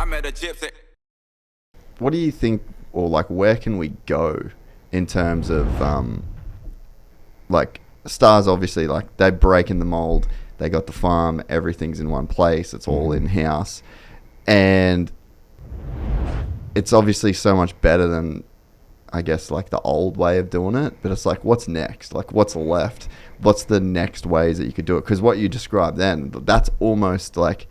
I met a gypsy. What do you think, or like, where can we go in terms of, like, Stars obviously, like, they break in the mold. They got the farm. Everything's in one place. It's all in-house. And it's obviously so much better than, I guess, like, the old way of doing it. But it's like, what's next? Like, what's left? What's the next ways that you could do it? Because what you described then, that's almost like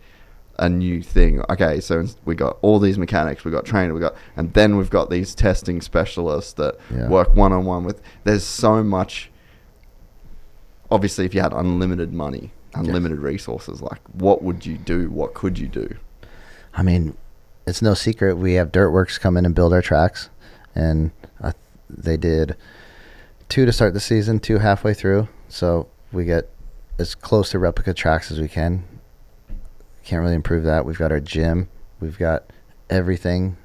a new thing. Okay, so we got all these mechanics, we got trainers, and then we've got these testing specialists that work one-on-one with. There's so much. Obviously, if you had unlimited money, unlimited resources, like, what would you do? What could you do? I mean, it's no secret we have Dirtworks come in and build our tracks, and they did 2 to start the season, 2 halfway through, so we get as close to replica tracks as we can. Can't really improve that. We've got our gym, we've got everything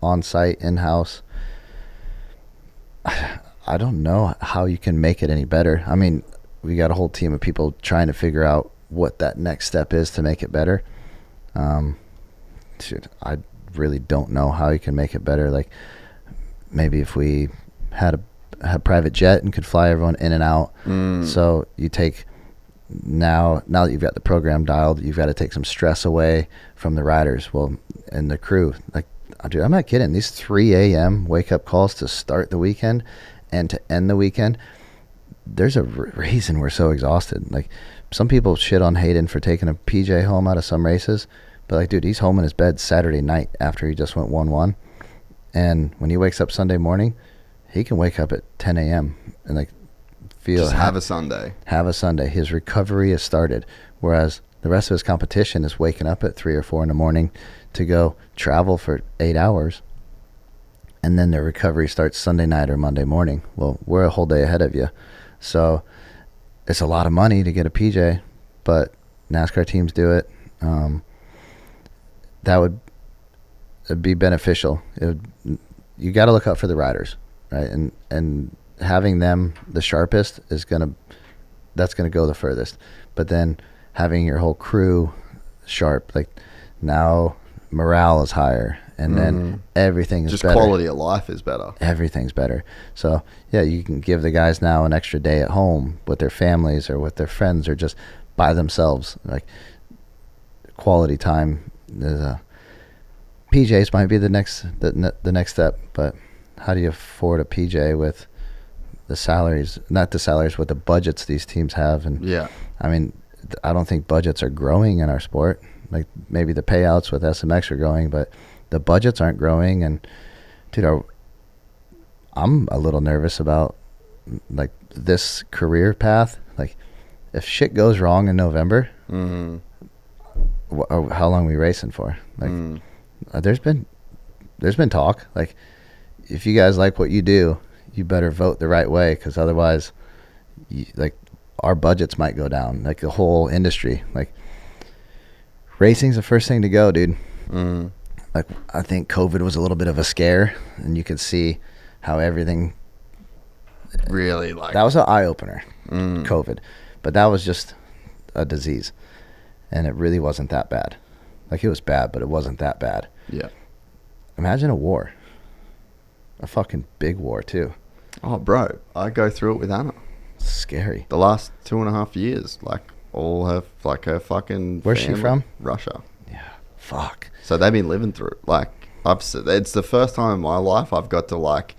on site, in-house. I don't know how you can make it any better. I mean, we got a whole team of people trying to figure out what that next step is to make it better. I really don't know how you can make it better. Like, maybe if we had a private jet and could fly everyone in and out. So you take now that you've got the program dialed, you've got to take some stress away from the riders, and the crew. Like, dude, I'm not kidding. These 3 a.m. wake up calls to start the weekend and to end the weekend. There's a reason we're so exhausted. Like, some people shit on Haiden for taking a PJ home out of some races, but, like, dude, he's home in his bed Saturday night after he just went 1-1, and when he wakes up Sunday morning, he can wake up at 10 a.m. and, like, have a Sunday. Have a Sunday. His recovery has started, whereas the rest of his competition is waking up at 3 or 4 in the morning to go travel for 8 hours, and then their recovery starts Sunday night or Monday morning. Well, we're a whole day ahead of you. So it's a lot of money to get a PJ, but NASCAR teams do it. That would be beneficial. You got to look out for the riders, right? And having them the sharpest that's gonna go the furthest. But then having your whole crew sharp, like, now morale is higher, and then everything is just better. Quality of life is better. Everything's better. So yeah, you can give the guys now an extra day at home with their families or with their friends or just by themselves. Like, quality time. PJs might be the next step, but how do you afford a PJ with the salaries, not the salaries, with the budgets these teams have? And I mean, I don't think budgets are growing in our sport. Like, maybe the payouts with SMX are growing, but the budgets aren't growing. And dude, I'm a little nervous about, like, this career path. Like, if shit goes wrong in November, how long are we racing for? Like, there's been talk. Like, if you guys like what you do, you better vote the right way, because otherwise, like, our budgets might go down. Like, the whole industry. Like, racing's the first thing to go, dude. Like, I think COVID was a little bit of a scare, and you could see how everything really, like, that was an eye-opener, COVID. But that was just a disease, and it really wasn't that bad. Like, it was bad, but it wasn't that bad. Yeah. Imagine a war. A fucking big war, too. Oh, bro, I go through it with Anna. It's scary. The last 2.5 years, like, all her fucking Where's she from? Russia. Yeah. Fuck. So they've been living through it. Like, it's the first time in my life I've got to, like,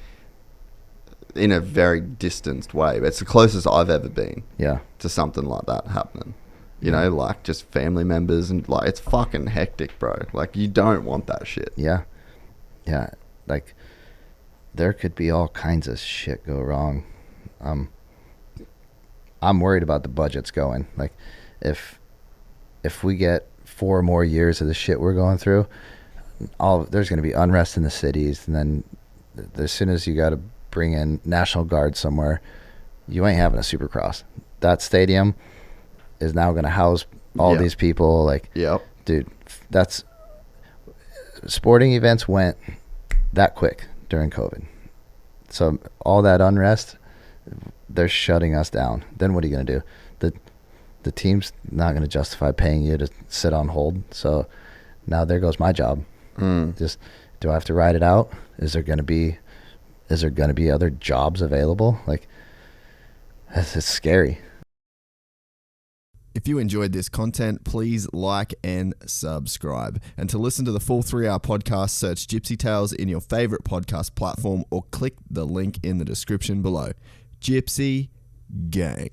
in a very distanced way. It's the closest I've ever been. Yeah. To something like that happening. You know, like, just family members, and, like, it's fucking hectic, bro. Like, you don't want that shit. Yeah. Yeah. Like, there could be all kinds of shit go wrong. I'm worried about the budgets going. Like, if we get 4 more years of the shit we're going through, there's going to be unrest in the cities, and then as soon as you got to bring in National Guard somewhere, you ain't having a supercross. That stadium is now going to house all these people. Like, dude, that's sporting events went that quick during COVID. So all that unrest, they're shutting us down. Then what are you going to do? The team's not going to justify paying you to sit on hold. So now there goes my job. Just, do I have to ride it out? Is there going to be other jobs available? Like, it's scary. If you enjoyed this content, please like and subscribe. And to listen to the full 3-hour podcast, search Gypsy Tales in your favorite podcast platform or click the link in the description below. Gypsy Gang.